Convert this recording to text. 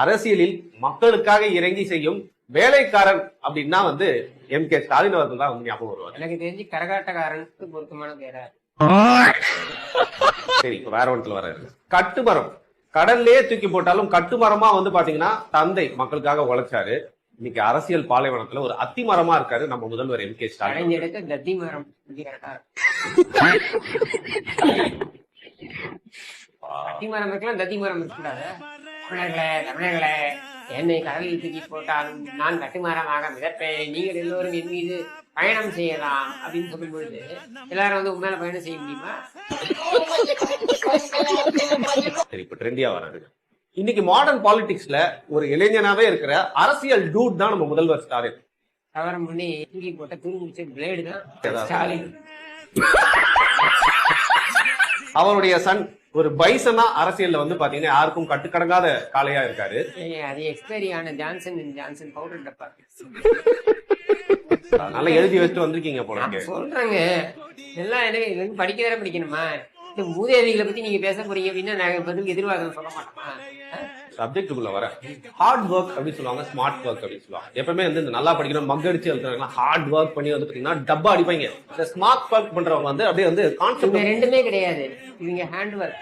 அரசியலில் மக்களுக்காக இறங்கி செய்யும் வேலைக்காரன் அப்படின்னா எம்.கே. ஸ்டாலின் அவர்கள் தான் ஞாபகம் வருவார். எனக்கு தெரிஞ்சு கரகாட்டக்காரனுக்கு பொருத்தமான பேரா. சரி, இப்ப வேற ஒன்றத்துல வர்றாரு. கட்டுமரம் கடல்லே தூக்கி போட்டாலும் கட்டுமரமா பாத்தீங்கன்னா தந்தை மக்களுக்காக உழைச்சாரு. இன்னைக்கு அரசியல் பாலைவனத்துல ஒரு அத்தி மரமா இருக்காரு நம்ம முதல்வர் எம்.கே. ஸ்டாலின். கத்தி மரம் அத்தி மரம் இருக்கலாம், தத்தி மரம் இருக்கக்கூடாது. தமிழர்களே என்னை கடலில் தூக்கி போட்டாலும் நான் கட்டுமரமாக மிதப்பேன், நீங்கள் எல்லோரும் என் மீது பயணம் செய்யலாம் அப்படின்னு சொல்லும் பொழுது எல்லாரும் உண்மையில பயணம் செய்ய முடியுமா? சரி, இப்ப ட்ரெண்டியா வராது. இன்னைக்கு மாடர்ன் பாலிடிக்ஸ்ல ஒரு இளைஞனாவே இருக்கிற அரசியல் டூட் தான் நம்ம முதல்வர் ஸ்டாலின். கவரம் பண்ணி தூக்கி போட்ட தூங்கி பிளேடு தான் ஸ்டாலின். அவருடைய சன் ஒரு பைசனா அரசியல்ல பாத்தீங்கன்னா யாருக்கும் கட்டுக்கடங்காத காளையா இருக்காரு. அது எக்ஸ்பைரி ஆன ஜான்சன் பவுடர் டப்பா. நல்லா எழுதி வச்சுட்டு வந்திருக்கீங்க போல. சொல்றாங்க எல்லாம் எனக்கு படிக்க வேற படிக்கணுமா? மூதேவிகளை பத்தி நீங்க பேச போறீங்க அப்படின்னா நாங்க பதில் எதிர்வாதம் சொல்ல மாட்டோமா? சப்ஜெக்டுக்குள்ள வர ஹார்ட் ஒர்க் அப்படின்னு சொல்லுவாங்க, ஸ்மார்ட் ஒர்க் அப்படின்னு சொல்லுவாங்க. எப்பவுமே இந்த நல்லா படிக்கணும் மக் அடிச்சு எழுதுறாங்க. ஹார்ட் ஒர்க் பண்ணி பாத்தீங்கன்னா டப்பா அடிப்பாங்க. இந்த ஸ்மார்ட் ஒர்க் பண்றவங்க அப்படியே கான்செப்ட் ரெண்டுமே கிடையாது. இவங்க ஹேண்ட் ஒர்க்.